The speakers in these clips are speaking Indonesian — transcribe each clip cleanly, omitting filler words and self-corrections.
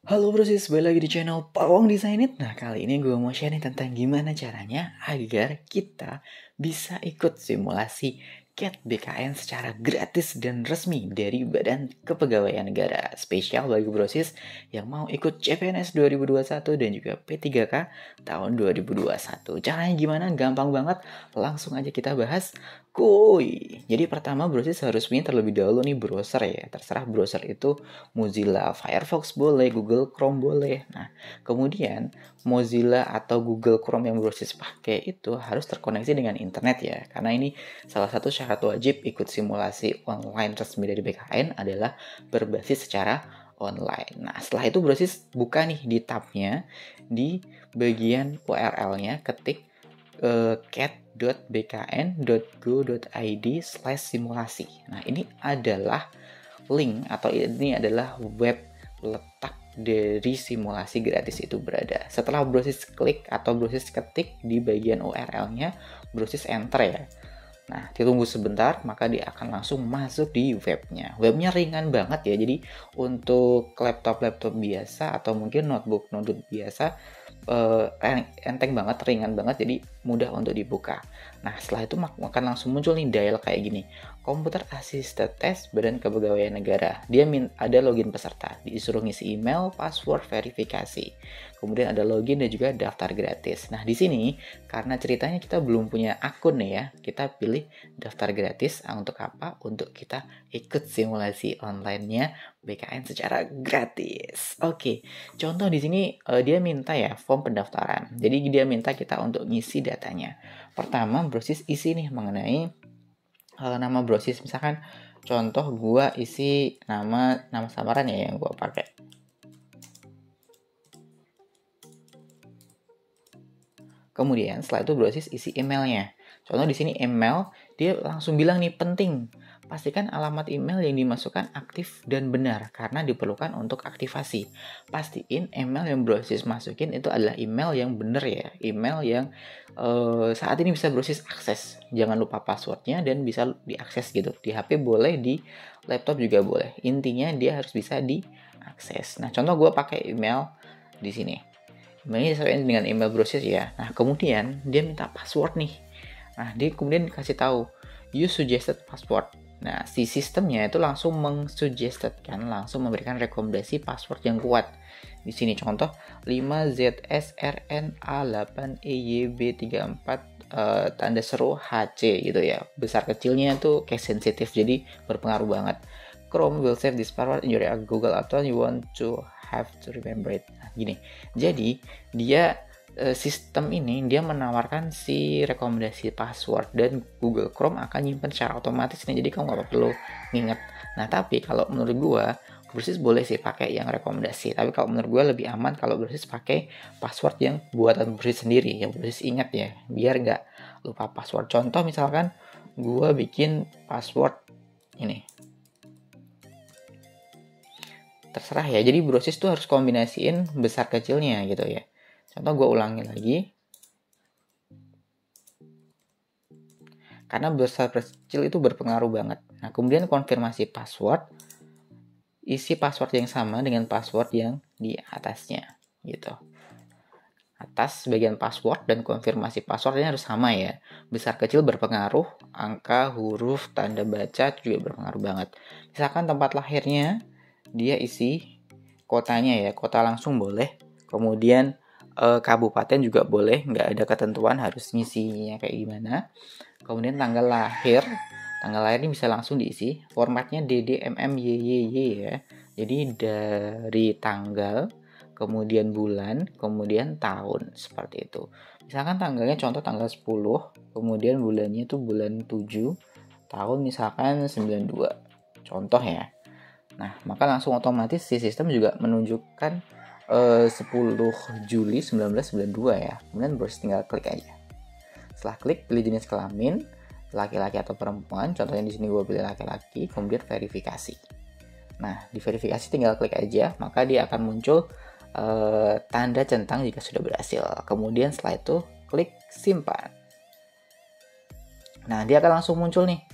Halo brosis, balik lagi di channel Pawang Design It. Nah, kali ini gue mau share nih tentang gimana caranya agar kita bisa ikut simulasi CAT BKN secara gratis dan resmi dari Badan Kepegawaian Negara. Spesial bagi brosis yang mau ikut CPNS 2021 dan juga P3K tahun 2021. Caranya gimana? Gampang banget. Langsung aja kita bahas. Kuy. Jadi pertama brosis harus punya terlebih dahulu nih browser ya. Terserah browser itu Mozilla Firefox boleh, Google Chrome boleh. Nah, kemudian Mozilla atau Google Chrome yang brosis pakai itu harus terkoneksi dengan internet ya. Karena ini salah satu syarat wajib ikut simulasi online resmi dari BKN adalah berbasis secara online. Nah, setelah itu brosis buka nih di tabnya, di bagian URL-nya ketik cat.bkn.go.id/simulasi. Nah, ini adalah link atau ini adalah web letak dari simulasi gratis itu berada. Setelah brosis klik atau brosis ketik di bagian URL-nya, brosis enter ya. Nah, ditunggu sebentar, maka dia akan langsung masuk di webnya. Webnya ringan banget ya, jadi untuk laptop-laptop biasa atau mungkin notebook biasa, enteng banget, ringan banget, jadi mudah untuk dibuka. Nah, setelah itu akan langsung muncul nih dial kayak gini. Komputer Assisted Test Badan Kepegawaian Negara. Dia ada login peserta, disuruh ngisi email, password, verifikasi. Kemudian ada login dan juga daftar gratis. Nah, di sini karena ceritanya kita belum punya akun nih ya, kita pilih daftar gratis. Untuk apa? Untuk kita ikut simulasi online-nya BKN secara gratis. Oke, contoh di sini dia minta ya form pendaftaran. Jadi dia minta kita untuk ngisi datanya. Pertama, brosis isi nih mengenai nama brosis. Misalkan contoh gua isi nama samaran ya yang gua pakai. Kemudian setelah itu brosis isi emailnya. Contoh di sini email, dia langsung bilang nih penting. Pastikan alamat email yang dimasukkan aktif dan benar karena diperlukan untuk aktivasi. Pastiin email yang brosis masukin itu adalah email yang benar ya. Email yang saat ini bisa brosis akses. Jangan lupa passwordnya dan bisa diakses gitu. Di HP boleh, di laptop juga boleh. Intinya dia harus bisa diakses. Nah, contoh gue pakai email di sini. Emailnya disesuaikan dengan email brosis ya. Nah, kemudian dia minta password nih. Nah, dia kemudian dikasih tahu use suggested password. Nah, si sistemnya itu langsung mengsuggestedkan, langsung memberikan rekomendasi password yang kuat. Di sini contoh 5ZSRNA8EYB34 tanda seru HC gitu ya. Besar kecilnya tuh case sensitif, jadi berpengaruh banget. Chrome will save this password in your Google account. You want to have to remember it. Nah, gini. Jadi, dia sistem ini dia menawarkan si rekomendasi password dan Google Chrome akan nyimpen secara otomatis nih, jadi kamu nggak perlu nginget. Nah, tapi kalau menurut gua brosis boleh sih pakai yang rekomendasi, tapi kalau menurut gua lebih aman kalau brosis pakai password yang buatan brosis sendiri, yang brosis ingat ya, biar nggak lupa password. Contoh misalkan gua bikin password ini, terserah ya, jadi brosis tuh harus kombinasiin besar kecilnya gitu ya. Contoh gue ulangi lagi. Karena besar kecil itu berpengaruh banget. Nah, kemudian konfirmasi password. Isi password yang sama dengan password yang di atasnya. Gitu. Atas bagian password dan konfirmasi passwordnya harus sama ya. Besar kecil berpengaruh. Angka, huruf, tanda baca juga berpengaruh banget. Misalkan tempat lahirnya, dia isi kotanya ya. Kota langsung boleh. Kemudian kabupaten juga boleh, nggak ada ketentuan harus ngisinya kayak gimana. Kemudian tanggal lahir ini bisa langsung diisi. Formatnya DDMMYYY ya. Jadi dari tanggal, kemudian bulan, kemudian tahun, seperti itu. Misalkan tanggalnya contoh tanggal 10, kemudian bulannya itu bulan 7, tahun misalkan 92. Contoh ya. Nah, maka langsung otomatis si sistem juga menunjukkan 10 Juli 1992 ya. Kemudian brosis tinggal klik aja. Setelah klik, pilih jenis kelamin, laki-laki atau perempuan. Contohnya di sini gue pilih laki-laki, kemudian verifikasi. Nah, di verifikasi tinggal klik aja, maka dia akan muncul tanda centang jika sudah berhasil. Kemudian setelah itu klik simpan. Nah, dia akan langsung muncul nih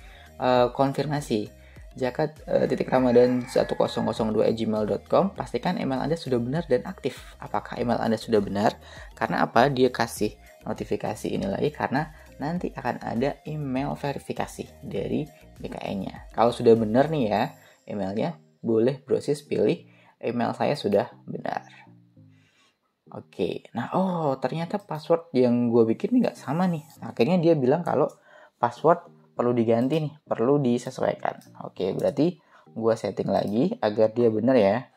konfirmasi. jakat.ramadan1002@gmail.com. Pastikan email Anda sudah benar dan aktif. Apakah email Anda sudah benar? Karena apa? Dia kasih notifikasi ini lagi karena nanti akan ada email verifikasi dari BKN-nya. Kalau sudah benar nih ya emailnya, boleh Brosis pilih email saya sudah benar. Oke, nah ternyata password yang gue bikin nih nggak sama nih. Akhirnya dia bilang kalau password perlu diganti nih, perlu disesuaikan. Oke, berarti gue setting lagi agar dia benar ya.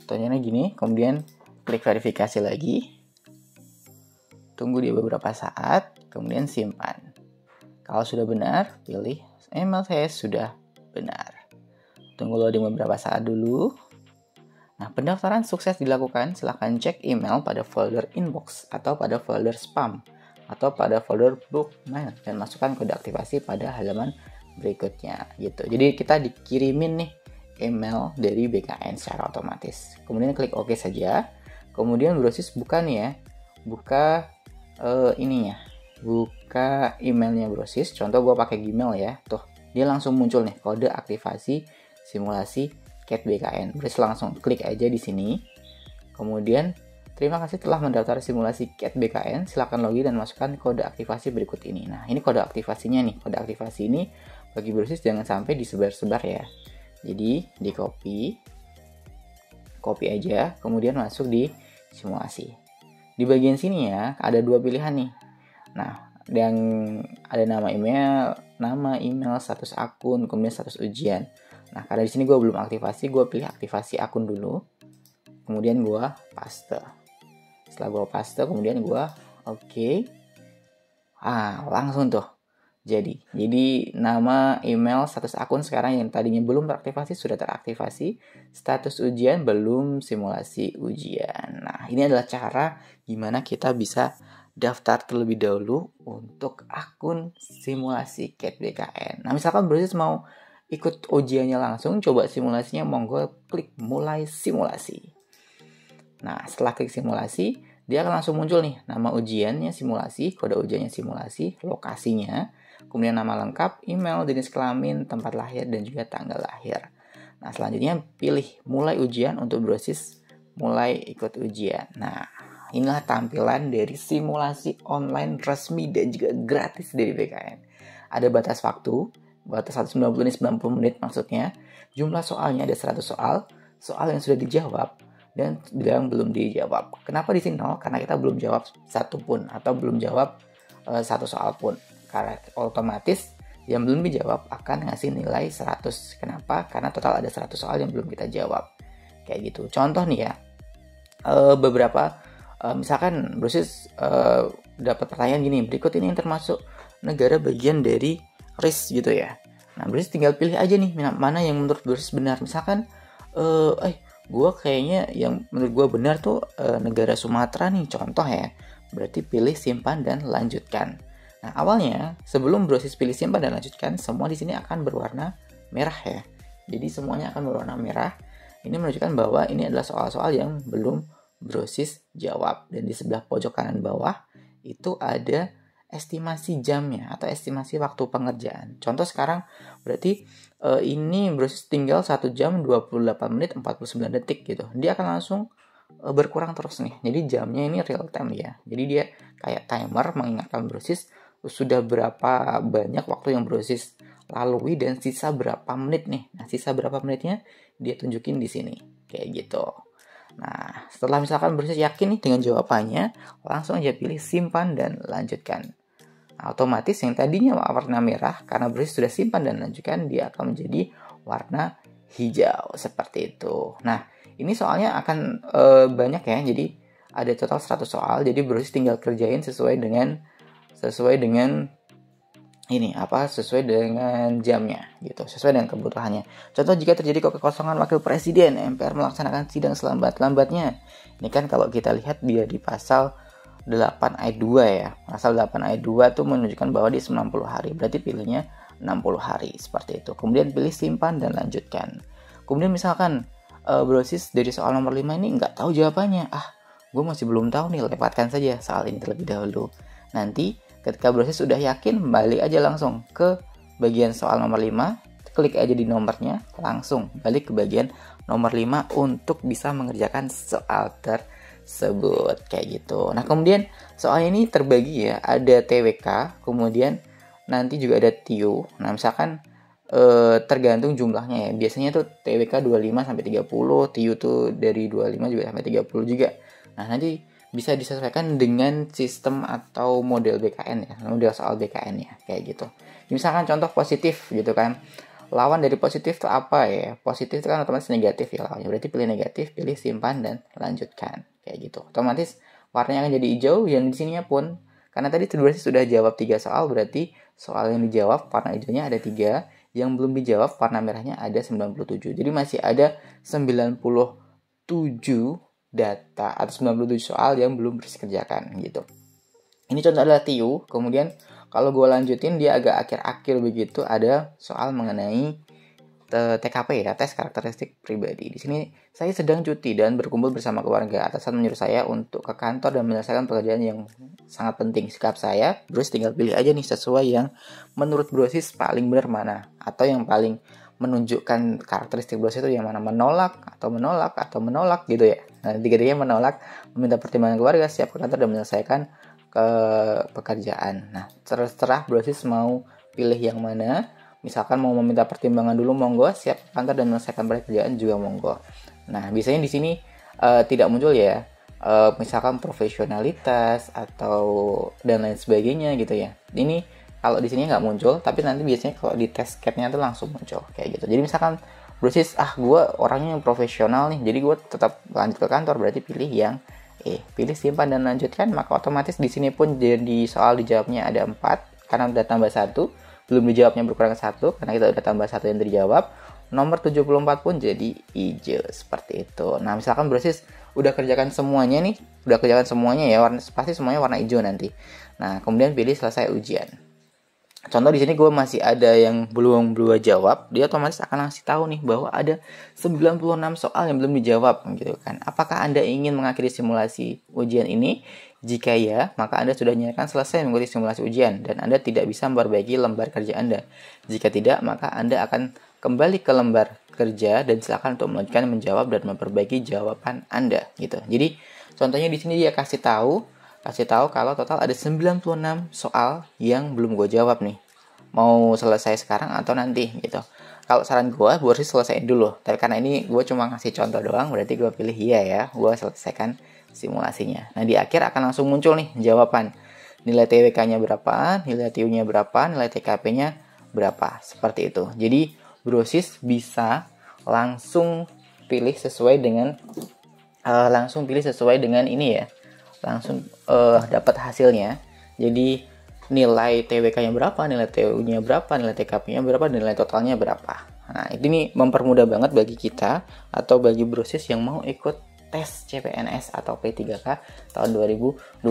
Contohnya gini, kemudian klik verifikasi lagi. Tunggu dia beberapa saat, kemudian simpan. Kalau sudah benar, pilih email saya sudah benar. Tunggu loading beberapa saat dulu. Nah, pendaftaran sukses dilakukan. Silahkan cek email pada folder inbox atau pada folder spam atau pada folder bookmark dan masukkan kode aktivasi pada halaman berikutnya gitu. Jadi kita dikirimin nih email dari BKN secara otomatis. Kemudian klik OK saja. Kemudian Brosis buka nih ya. Buka buka emailnya Brosis. Contoh gue pakai Gmail ya. Tuh, dia langsung muncul nih kode aktivasi simulasi CAT BKN. Brosis langsung klik aja di sini. Kemudian terima kasih telah mendaftar simulasi CAT BKN. Silakan login dan masukkan kode aktivasi berikut ini. Nah, ini kode aktivasinya nih. Kode aktivasi ini bagi Brosis jangan sampai disebar-sebar ya. Jadi di copy aja, kemudian masuk di simulasi. Di bagian sini ya ada dua pilihan nih. Nah, yang ada nama email, status akun, kemudian status ujian. Nah, karena di sini gue belum aktivasi, gue pilih aktivasi akun dulu. Kemudian gue paste. Setelah gue paste, kemudian gue oke. Langsung tuh. Jadi nama, email, status akun sekarang yang tadinya belum teraktivasi sudah teraktivasi. Status ujian belum simulasi ujian. Nah, ini adalah cara gimana kita bisa daftar terlebih dahulu untuk akun simulasi CAT BKN. Nah, misalkan Brosis mau ikut ujiannya langsung, coba simulasinya, monggo klik mulai simulasi. Nah, setelah klik simulasi, dia akan langsung muncul nih nama ujiannya simulasi, kode ujiannya simulasi, lokasinya, kemudian nama lengkap, email, jenis kelamin, tempat lahir, dan juga tanggal lahir. Nah, selanjutnya pilih mulai ujian untuk Brosis mulai ikut ujian. Nah, inilah tampilan dari simulasi online resmi dan juga gratis dari BKN. Ada batas waktu, batas 190 ini 90 menit maksudnya. Jumlah soalnya ada 100 soal yang sudah dijawab dan yang belum dijawab. Kenapa di sini 0? Karena kita belum jawab satu pun atau belum jawab satu soal pun. Karena otomatis yang belum dijawab akan ngasih nilai 100. Kenapa? Karena total ada 100 soal yang belum kita jawab. Kayak gitu. Contoh nih ya. Beberapa misalkan Brosis dapat pertanyaan gini, berikut ini yang termasuk negara bagian dari RIS gitu ya. Nah, Brosis tinggal pilih aja nih mana yang menurut Brosis benar. Misalkan gue kayaknya yang menurut gue benar tuh negara Sumatera nih, contoh ya. Berarti pilih simpan dan lanjutkan. Nah, awalnya sebelum Brosis pilih simpan dan lanjutkan, semua di sini akan berwarna merah ya. Jadi semuanya akan berwarna merah. Ini menunjukkan bahwa ini adalah soal-soal yang belum Brosis jawab. Dan di sebelah pojok kanan bawah itu ada estimasi jamnya atau estimasi waktu pengerjaan. Contoh sekarang berarti ini Brosis tinggal 1 jam 28 menit 49 detik gitu. Dia akan langsung berkurang terus nih. Jadi jamnya ini real time ya. Jadi dia kayak timer mengingatkan Brosis sudah berapa banyak waktu yang Brosis lalui dan sisa berapa menit nih. Nah, sisa berapa menitnya dia tunjukin di sini. Kayak gitu. Nah, setelah misalkan Brosis yakin nih dengan jawabannya, langsung aja pilih simpan dan lanjutkan. Nah, otomatis yang tadinya warna merah, karena Brosis sudah simpan dan lanjutkan, dia akan menjadi warna hijau. Seperti itu. Nah, ini soalnya akan banyak ya. Jadi ada total 100 soal. Jadi Brosis tinggal kerjain sesuai dengan jamnya gitu, sesuai dengan kebutuhannya. Contoh, jika terjadi kekosongan wakil presiden, MPR melaksanakan sidang selambat-lambatnya. Ini kan kalau kita lihat dia di pasal 8 ayat 2 ya. Pasal 8 ayat 2 tuh menunjukkan bahwa di 90 hari. Berarti pilihnya 60 hari seperti itu. Kemudian pilih simpan dan lanjutkan. Kemudian misalkan brosis dari soal nomor 5 ini nggak tahu jawabannya. Gue masih belum tahu nih, lewatkan saja soal ini terlebih dahulu. Nanti ketika brosis sudah yakin, balik aja langsung ke bagian soal nomor 5, klik aja di nomornya, langsung balik ke bagian nomor 5 untuk bisa mengerjakan soal tersebut, kayak gitu. Nah, kemudian soal ini terbagi ya, ada TWK, kemudian nanti juga ada TIU. Nah, misalkan tergantung jumlahnya ya. Biasanya tuh TWK 25 sampai 30, TIU tuh dari 25 juga sampai 30 juga. Nah, nanti bisa disesuaikan dengan sistem atau model BKN ya, model soal BKN ya, kayak gitu. Misalkan contoh positif gitu kan. Lawan dari positif itu apa ya? Positif itu kan otomatis negatif ya lawannya. Berarti pilih negatif, pilih simpan dan lanjutkan, kayak gitu. Otomatis warnanya akan jadi hijau, yang di sininya pun karena tadi berarti sudah jawab 3 soal, berarti soal yang dijawab warna hijaunya ada 3, yang belum dijawab warna merahnya ada 97. Jadi masih ada 97 data atau 97 soal yang belum dikerjakan gitu. Ini contoh adalah TIU. Kemudian kalau gue lanjutin dia agak akhir-akhir begitu, ada soal mengenai TKP ya, tes karakteristik pribadi. Di sini saya sedang cuti dan berkumpul bersama keluarga. Atasan menyuruh saya untuk ke kantor dan menyelesaikan pekerjaan yang sangat penting. Sikap saya, Bros tinggal pilih aja nih sesuai yang menurut brosis paling benar mana, atau yang paling menunjukkan karakteristik brosis itu yang mana, menolak gitu ya. Nah, tiga-tiganya menolak, meminta pertimbangan keluarga, siap ke kantor dan menyelesaikan ke pekerjaan. Nah, terserah brosis mau pilih yang mana. Misalkan mau meminta pertimbangan dulu, monggo. Siap ke kantor dan menyelesaikan pekerjaan juga monggo. Nah, biasanya di sini tidak muncul ya, misalkan profesionalitas atau dan lain sebagainya gitu ya. Ini kalau di sini nggak muncul, tapi nanti biasanya kalau di tes CAT-nya tuh langsung muncul kayak gitu. Jadi misalkan brosis, gue orangnya yang profesional nih, jadi gue tetap lanjut ke kantor, berarti pilih yang pilih simpan dan lanjutkan. Maka otomatis di sini pun jadi soal dijawabnya ada 4 karena udah tambah 1, belum dijawabnya berkurang 1 karena kita udah tambah 1 yang dijawab. Nomor 74 pun jadi hijau seperti itu. Nah, misalkan brosis udah kerjakan semuanya ya, pasti semuanya warna hijau nanti. Nah, kemudian pilih selesai ujian. Contoh di sini gue masih ada yang belum jawab, dia otomatis akan ngasih tahu nih bahwa ada 96 soal yang belum dijawab gitu kan. Apakah Anda ingin mengakhiri simulasi ujian ini? Jika ya, maka Anda sudah nyatakan selesai mengikuti simulasi ujian dan Anda tidak bisa memperbaiki lembar kerja Anda. Jika tidak, maka Anda akan kembali ke lembar kerja dan silakan untuk melanjutkan menjawab dan memperbaiki jawaban Anda gitu. Jadi contohnya di sini dia kasih tahu kalau total ada 96 soal yang belum gue jawab nih. Mau selesai sekarang atau nanti gitu. Kalau saran gue sih selesaiin dulu. Tapi karena ini gue cuma ngasih contoh doang, berarti gue pilih iya ya, gue selesaikan simulasinya. Nah, di akhir akan langsung muncul nih jawaban. Nilai TWK-nya berapa, nilai TIU-nya berapa, nilai TKP-nya berapa. Seperti itu. Jadi brosis bisa langsung pilih sesuai dengan ini ya. Langsung dapat hasilnya. Jadi nilai TWK-nya berapa, nilai TU-nya berapa, nilai TKP-nya berapa, nilai totalnya berapa. Nah, ini mempermudah banget bagi kita atau bagi brosis yang mau ikut tes CPNS atau P3K tahun 2021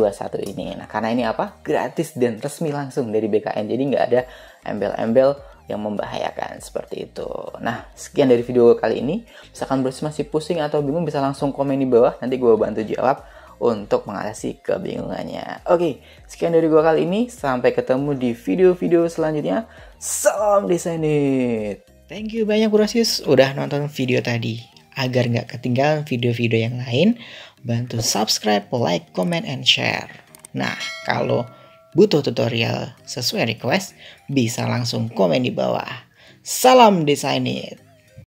ini. Nah, karena ini apa? Gratis dan resmi langsung dari BKN. Jadi nggak ada embel-embel yang membahayakan seperti itu. Nah, sekian dari video kali ini. Misalkan brosis masih pusing atau bingung, bisa langsung komen di bawah. Nanti gue bantu jawab untuk mengatasi kebingungannya. Oke, sekian dari gue kali ini. Sampai ketemu di video-video selanjutnya. Salam Desainit. Thank you banyak brosis udah nonton video tadi. Agar nggak ketinggalan video-video yang lain, bantu subscribe, like, comment, and share. Nah, kalau butuh tutorial sesuai request, bisa langsung komen di bawah. Salam Desainit.